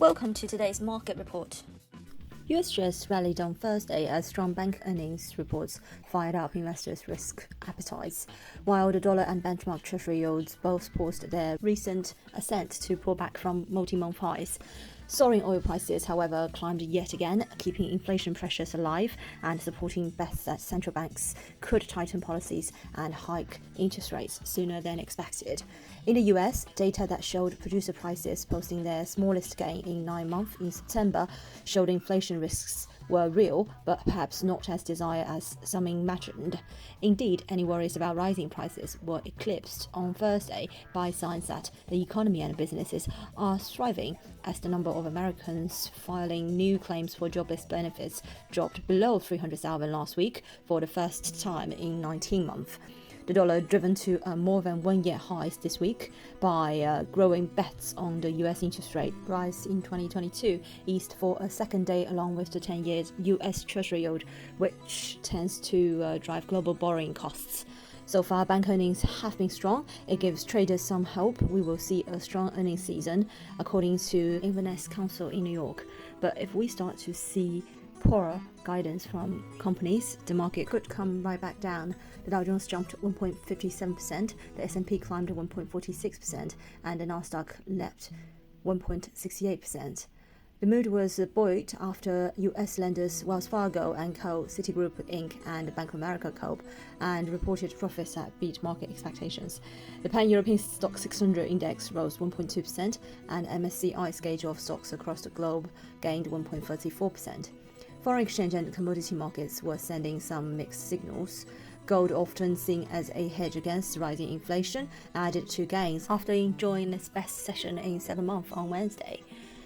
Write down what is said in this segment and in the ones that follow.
Welcome to today's market report. US shares rallied on Thursday as strong bank earnings reports fired up investors' risk appetites, while the dollar and benchmark treasury yields both paused their recent ascent to pull back from multi-month highs. Soaring oil prices, however, climbed yet again, keeping inflation pressures alive and supporting bets that central banks could tighten policies and hike interest rates sooner than expected. In the US, data that showed producer prices posting their smallest gain in 9 months in September showed inflation risks were real, but perhaps not as dire as some imagined. Indeed, any worries about rising prices were eclipsed on Thursday by signs that the economy and businesses are thriving, as the number of Americans filing new claims for jobless benefits dropped below 300,000 last week for the first time in 19 months. The dollar driven to a more than 1 year highs this week by growing bets on the US interest rate rise in 2022 eased for a second day along with the 10-year US Treasury yield, which tends to drive global borrowing costs. So far, bank earnings have been strong. It gives traders some hope we will see a strong earnings season, according to Inverness Council in New York. But if we start to see poorer guidance from companies, the market could come right back down. The Dow Jones jumped 1.57%, the S&P climbed 1.46%, and the Nasdaq leapt 1.68%. The mood was buoyed after US lenders Wells Fargo & Co., Citigroup Inc. and Bank of America Corp. And reported profits that beat market expectations. The Pan-European Stock 600 index rose 1.2%, and MSCI gauge of stocks across the globe gained 1.34%. Foreign exchange and commodity markets were sending some mixed signals. Gold, often seen as a hedge against rising inflation, added to gains after enjoying its best session in 7 months on Wednesday.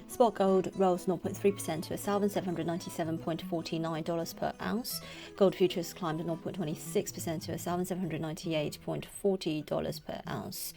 Spot gold rose 0.3% to $1,797.49 per ounce. Gold futures climbed 0.26% to $1,798.40 per ounce.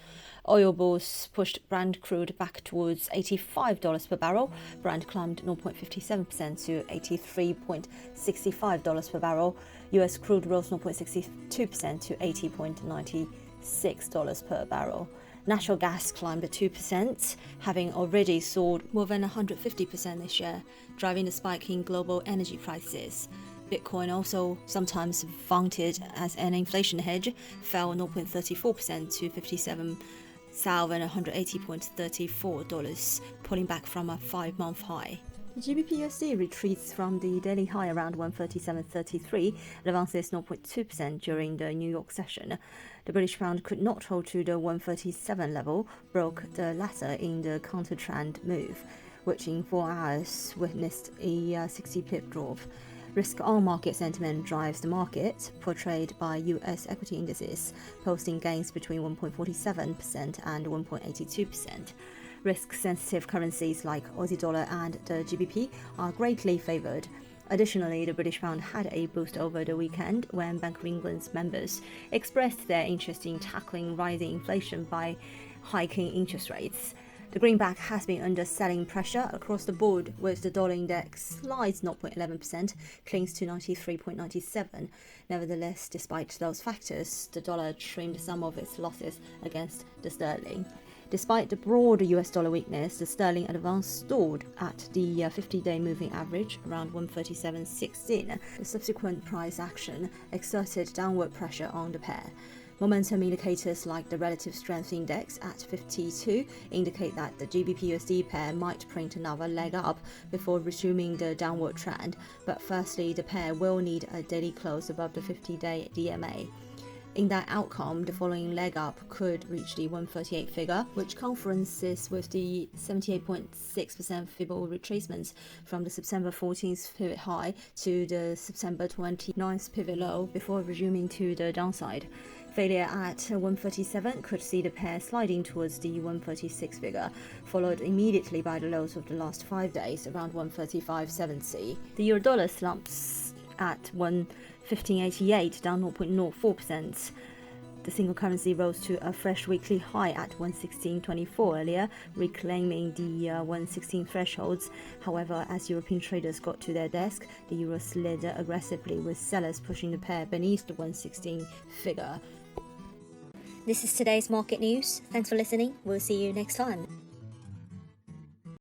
Oil bulls pushed Brent crude back towards $85 per barrel. Brent climbed 0.57% to $83.65 per barrel. US crude rose 0.62% to $80.96 per barrel. Natural gas climbed 2%, having already soared more than 150% this year, driving the spike in global energy prices. Bitcoin, also sometimes vaunted as an inflation hedge, fell 0.34% to $57,180.34, pulling back from a 5-month high. The GBP/USD retreats from the daily high around 137.33 and advances 0.2% during the New York session. The British pound could not hold to the 137 level, broke the latter in the counter-trend move, which in 4 hours witnessed a 60-pip drop. Risk-on market sentiment drives the market, portrayed by US equity indices, posting gains between 1.47% and 1.82%. Risk-sensitive currencies like Aussie dollar and the GBP are greatly favoured. Additionally, the British pound had a boost over the weekend when Bank of England's members expressed their interest in tackling rising inflation by hiking interest rates. The greenback has been under selling pressure across the board, with the dollar index slides 0.11%, clings to 93.97. Nevertheless, despite those factors, the dollar trimmed some of its losses against the sterling. Despite the broad US dollar weakness, the sterling advance stalled at the 50-day moving average around 137.16. The subsequent price action exerted downward pressure on the pair. Momentum indicators like the relative strength index at 52 indicate that the GBP/USD pair might print another leg up before resuming the downward trend, but firstly, the pair will need a daily close above the 50-day DMA. In that outcome, the following leg up could reach the 138 figure, which conferences with the 78.6% Fibonacci retracements from the September 14th pivot high to the September 29th pivot low before resuming to the downside. Failure at 137 could see the pair sliding towards the 136 figure, followed immediately by the lows of the last 5 days around 135.70. The euro-dollar slumps at 115.88, down 0.04%. The single currency rose to a fresh weekly high at 116.24 earlier, reclaiming the 116 thresholds. However, as European traders got to their desk, the euro slid aggressively, with sellers pushing the pair beneath the 116 figure. This is today's market news. Thanks for listening. We'll see you next time.